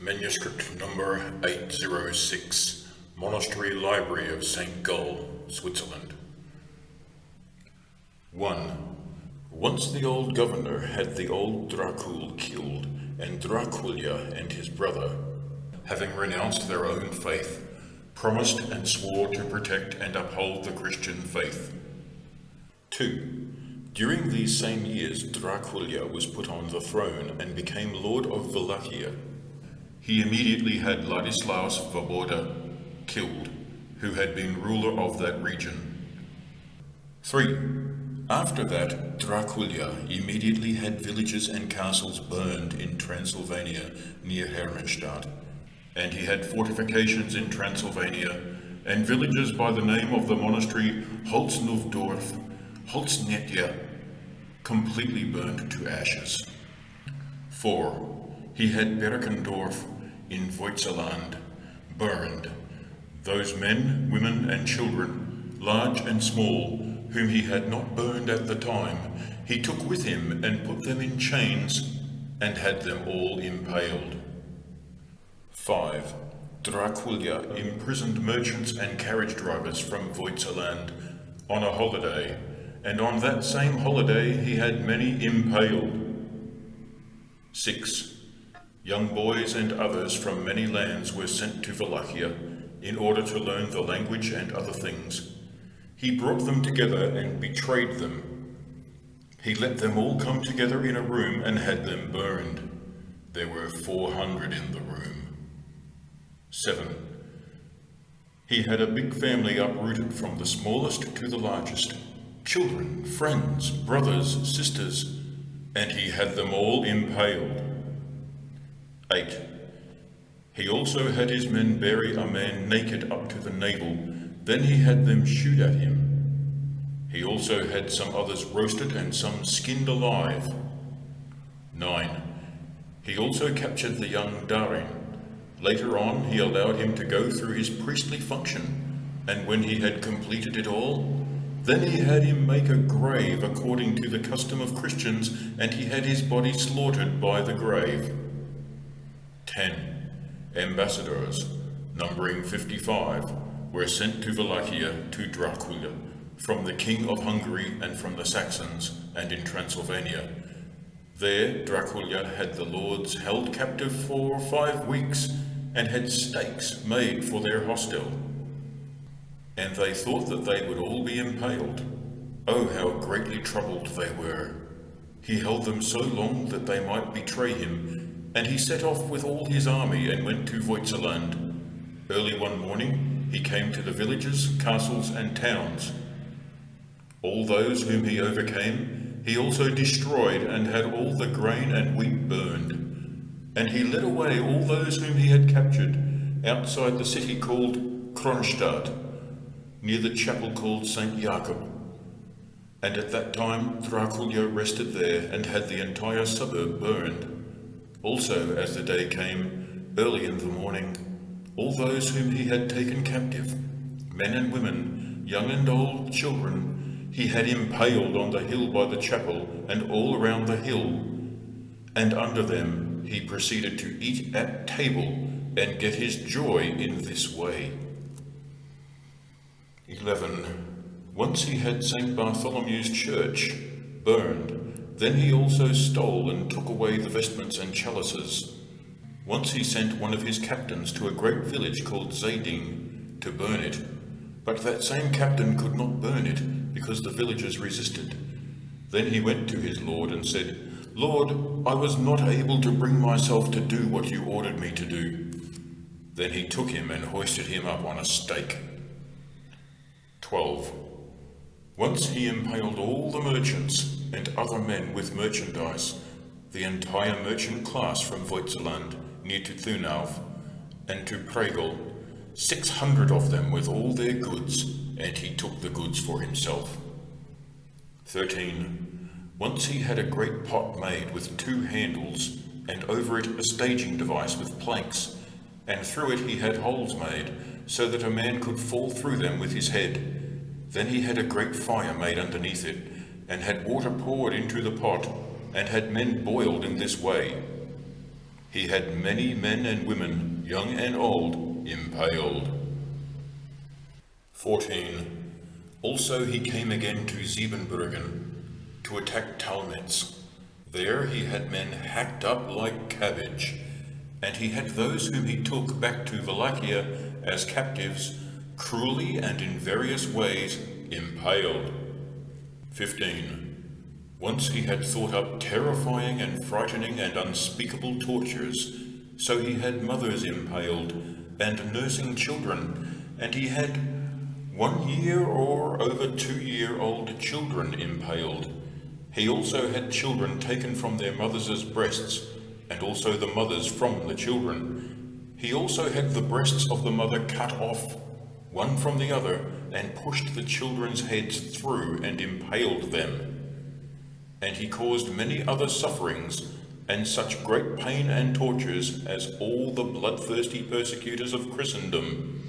Manuscript number 806, Monastery Library of St. Gall, Switzerland. 1. Once the old governor had the old Dracula killed, and Dracula and his brother, having renounced their own faith, promised and swore to protect and uphold the Christian faith. 2. During these same years, Dracula was put on the throne and became Lord of Wallachia. He immediately had Ladislaus Voboda killed, who had been ruler of that region. 3. After that, Dracula immediately had villages and castles burned in Transylvania near Hermannstadt, and he had fortifications in Transylvania, and villages by the name of the monastery Holznuvdorf, Holznetja, completely burned to ashes. 4. He had Berkendorf in Voitzeland burned, those men, women, and children, large and small, whom he had not burned at the time, he took with him and put them in chains and had them all impaled. 5. Dracula imprisoned merchants and carriage drivers from Voitzeland on a holiday, and on that same holiday he had many impaled. 6. Young boys and others from many lands were sent to Wallachia in order to learn the language and other things. He brought them together and betrayed them. He let them all come together in a room and had them burned. There were 400 in the room. 7. He had a big family uprooted from the smallest to the largest, children, friends, brothers, sisters, and he had them all impaled. 8. He also had his men bury a man naked up to the navel, then he had them shoot at him. He also had some others roasted and some skinned alive. 9. He also captured the young Darin. Later on he allowed him to go through his priestly function, and when he had completed it all, then he had him make a grave according to the custom of Christians, and he had his body slaughtered by the grave. 10. Ambassadors, numbering 55, were sent to Wallachia to Dracula, from the king of Hungary and from the Saxons, and in Transylvania. There Dracula had the lords held captive for 5 weeks, and had stakes made for their hostel. And they thought that they would all be impaled. Oh, how greatly troubled they were! He held them so long that they might betray him, and he set off with all his army and went to Voitzeland. Early one morning he came to the villages, castles, and towns. All those whom he overcame he also destroyed, and had all the grain and wheat burned. And he led away all those whom he had captured outside the city called Kronstadt, near the chapel called St. Jacob. And at that time Dracula rested there and had the entire suburb burned. Also, as the day came, early in the morning, all those whom he had taken captive, men and women, young and old, children, he had impaled on the hill by the chapel and all around the hill. And under them he proceeded to eat at table and get his joy in this way. 11. Once he had St. Bartholomew's church burned. Then he also stole and took away the vestments and chalices. Once he sent one of his captains to a great village called Zading to burn it, but that same captain could not burn it because the villagers resisted. Then he went to his lord and said, "Lord, I was not able to bring myself to do what you ordered me to do." Then he took him and hoisted him up on a stake. 12. Once he impaled all the merchants and other men with merchandise, the entire merchant class from Voitzeland near to Thunau and to Pregel, 600 of them with all their goods, and he took the goods for himself. 13. Once he had a great pot made with 2 handles, and over it a staging device with planks, and through it he had holes made, so that a man could fall through them with his head. Then he had a great fire made underneath it, and had water poured into the pot, and had men boiled in this way. He had many men and women, young and old, impaled. 14. Also he came again to Siebenbürgen to attack Talmetz. There he had men hacked up like cabbage, and he had those whom he took back to Wallachia as captives, cruelly and in various ways impaled. 15. Once he had thought up terrifying and frightening and unspeakable tortures, so he had mothers impaled and nursing children, and he had 1 year or over 2-year-old children impaled. He also had children taken from their mothers' breasts, and also the mothers from the children. He also had the breasts of the mother cut off, one from the other, and pushed the children's heads through and impaled them. And he caused many other sufferings, and such great pain and tortures as all the bloodthirsty persecutors of Christendom,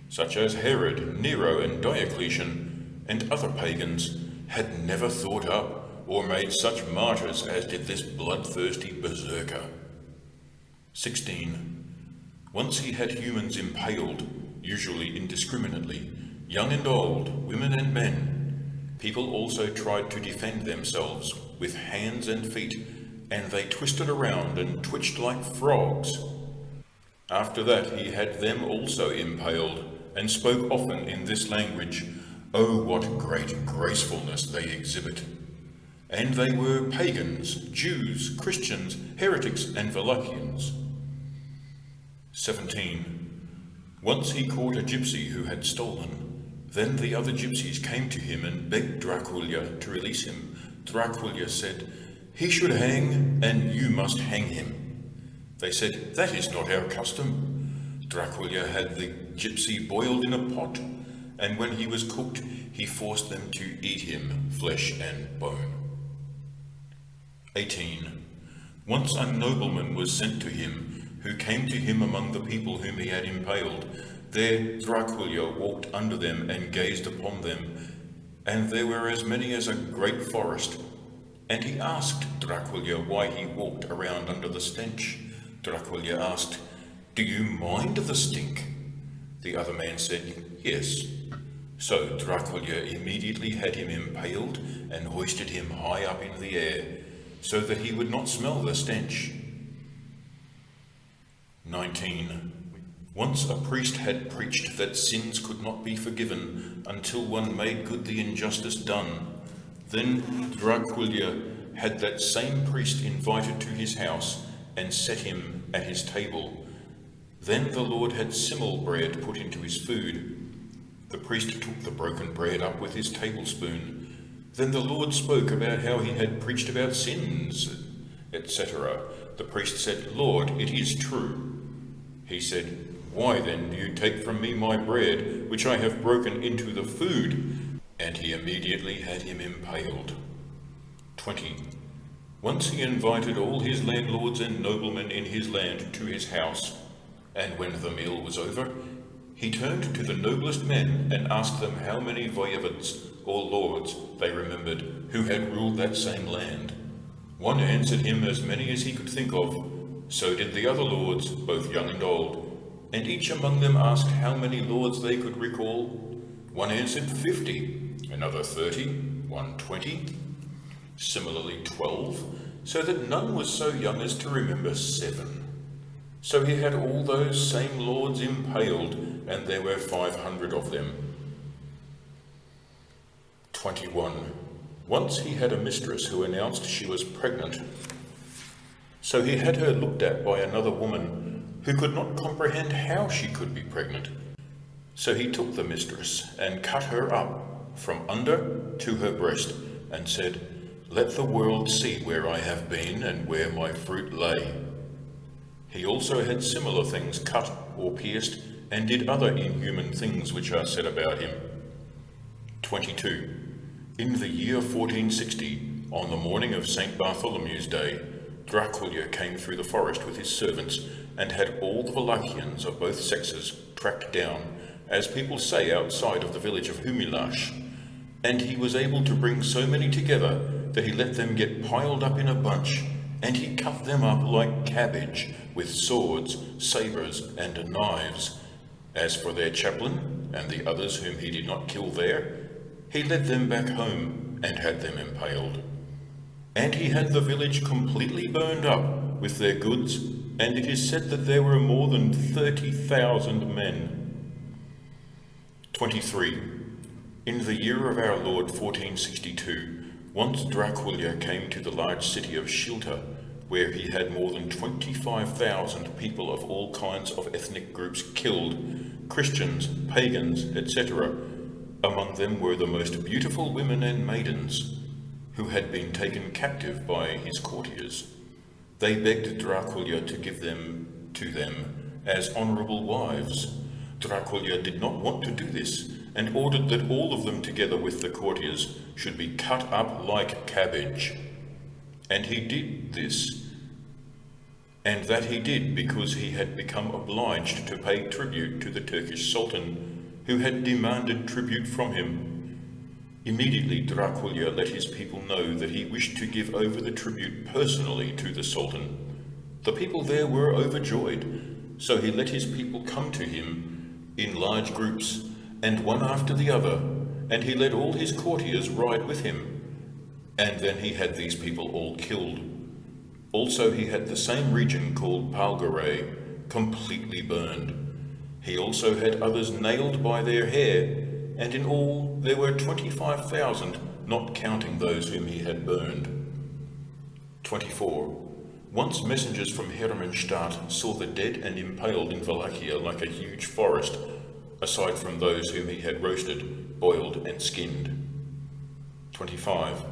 such as Herod, Nero, and Diocletian, and other pagans, had never thought up or made such martyrs as did this bloodthirsty berserker. 16. Once he had humans impaled, usually indiscriminately, young and old, women and men. People also tried to defend themselves with hands and feet, and they twisted around and twitched like frogs. After that he had them also impaled, and spoke often in this language, "Oh, what great gracefulness they exhibit!" And they were pagans, Jews, Christians, heretics, and Wallachians. 17. Once he caught a gypsy who had stolen. Then the other gypsies came to him and begged Dracula to release him. Dracula said, "He should hang, and you must hang him." They said, "That is not our custom." Dracula had the gypsy boiled in a pot, and when he was cooked, he forced them to eat him, flesh and bone. 18. Once a nobleman was sent to him, who came to him among the people whom he had impaled. There Dracula walked under them and gazed upon them, and there were as many as a great forest. And he asked Dracula why he walked around under the stench. Dracula asked, "Do you mind the stink?" The other man said, "Yes." So Dracula immediately had him impaled and hoisted him high up in the air, so that he would not smell the stench. 19. Once a priest had preached that sins could not be forgiven until one made good the injustice done. Then Dracula had that same priest invited to his house and set him at his table. Then the Lord had simul bread put into his food. The priest took the broken bread up with his tablespoon. Then the Lord spoke about how he had preached about sins, etc. The priest said, "Lord, it is true." He said, "Why then do you take from me my bread, which I have broken into the food?" And he immediately had him impaled. 20. Once he invited all his landlords and noblemen in his land to his house, and when the meal was over, he turned to the noblest men and asked them how many voyevods or lords they remembered who had ruled that same land. One answered him as many as he could think of. So did the other lords, both young and old, and each among them asked how many lords they could recall. One answered 50, another 30, one 20, similarly 12, so that none was so young as to remember 7. So he had all those same lords impaled, and there were 500 of them. 21. Once he had a mistress who announced she was pregnant. So he had her looked at by another woman who could not comprehend how she could be pregnant. So he took the mistress and cut her up from under to her breast and said, "Let the world see where I have been and where my fruit lay." He also had similar things cut or pierced, and did other inhuman things which are said about him. 22. In the year 1460, on the morning of St. Bartholomew's Day, Dracula came through the forest with his servants, and had all the Wallachians of both sexes tracked down, as people say outside of the village of Humilash. And he was able to bring so many together that he let them get piled up in a bunch, and he cut them up like cabbage with swords, sabres, and knives. As for their chaplain and the others whom he did not kill there, he led them back home and had them impaled. And he had the village completely burned up with their goods, and it is said that there were more than 30,000 men. 23. In the year of our Lord 1462, once Dracula came to the large city of Shilta, where he had more than 25,000 people of all kinds of ethnic groups killed, Christians, pagans, etc. Among them were the most beautiful women and maidens, who had been taken captive by his courtiers. They begged Dracula to give them to them as honourable wives. Dracula did not want to do this, and ordered that all of them, together with the courtiers, should be cut up like cabbage. And he did this, and that he did because he had become obliged to pay tribute to the Turkish Sultan, who had demanded tribute from him. Immediately Dracula let his people know that he wished to give over the tribute personally to the Sultan. The people there were overjoyed, so he let his people come to him in large groups, and one after the other, and he let all his courtiers ride with him, and then he had these people all killed. Also he had the same region called Palgaray completely burned. He also had others nailed by their hair, and in all there were 25,000, not counting those whom he had burned. 24. Once messengers from Hermannstadt saw the dead and impaled in Wallachia like a huge forest, aside from those whom he had roasted, boiled, and skinned. 25.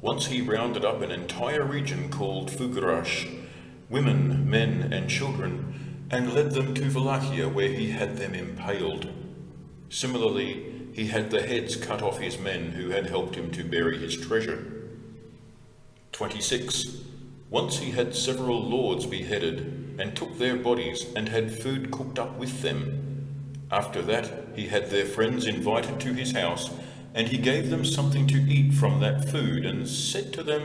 Once he rounded up an entire region called Fugrash, women, men, and children, and led them to Wallachia, where he had them impaled. Similarly, he had the heads cut off his men who had helped him to bury his treasure. 26. Once he had several lords beheaded, and took their bodies, and had food cooked up with them. After that, he had their friends invited to his house, and he gave them something to eat from that food, and said to them,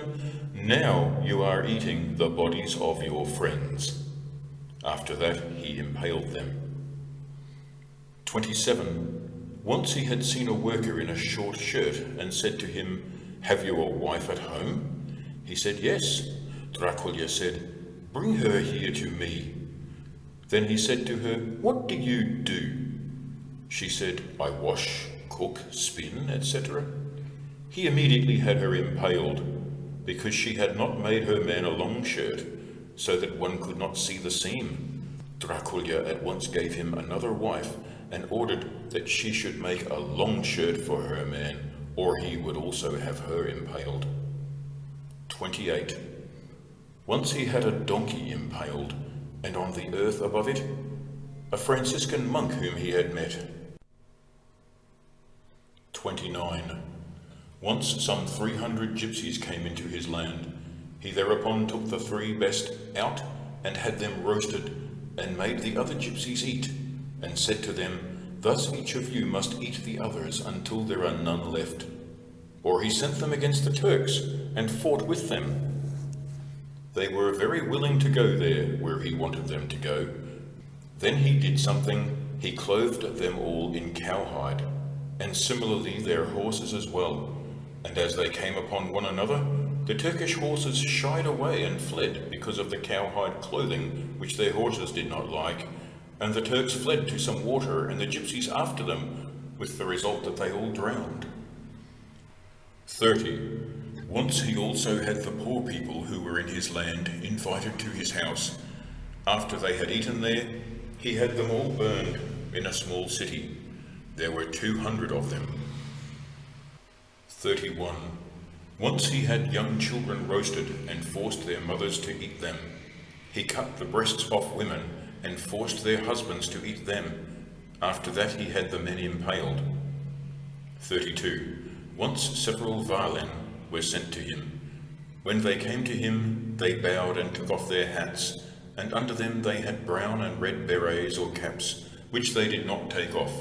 "Now you are eating the bodies of your friends." After that, he impaled them. 27. Once he had seen a worker in a short shirt, and said to him, "Have you a wife at home?" He said, "Yes." Dracula said, "Bring her here to me." Then he said to her, "What do you do?" She said, "I wash, cook, spin, etc." He immediately had her impaled, because she had not made her man a long shirt, so that one could not see the seam. Dracula at once gave him another wife, and ordered that she should make a long shirt for her man, or he would also have her impaled. 28. Once he had a donkey impaled, and on the earth above it, a Franciscan monk whom he had met. 29. Once some 300 gypsies came into his land. He thereupon took the 3 best out, and had them roasted, and made the other gypsies eat, and said to them, "Thus each of you must eat the others until there are none left." Or he sent them against the Turks, and fought with them. They were very willing to go there where he wanted them to go. Then he did something: he clothed them all in cowhide, and similarly their horses as well. And as they came upon one another, the Turkish horses shied away and fled because of the cowhide clothing, which their horses did not like. And the Turks fled to some water, and the gypsies after them, with the result that they all drowned. 30. Once he also had the poor people who were in his land invited to his house. After they had eaten there, he had them all burned in a small city. There were 200 of them. 31. Once he had young children roasted, and forced their mothers to eat them. He cut the breasts off women, and forced their husbands to eat them. After that he had the men impaled. 32. Once several Valen were sent to him. When they came to him, they bowed and took off their hats, and under them they had brown and red berets or caps, which they did not take off.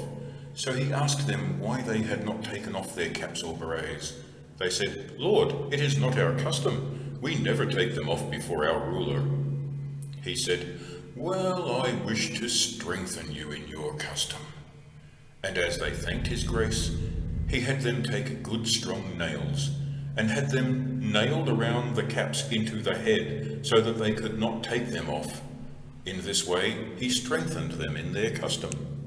So he asked them why they had not taken off their caps or berets. They said, "Lord, it is not our custom, we never take them off before our ruler." He said, "Well, I wish to strengthen you in your custom." And as they thanked his grace, he had them take good strong nails, and had them nailed around the caps into the head, so that they could not take them off. In this way he strengthened them in their custom.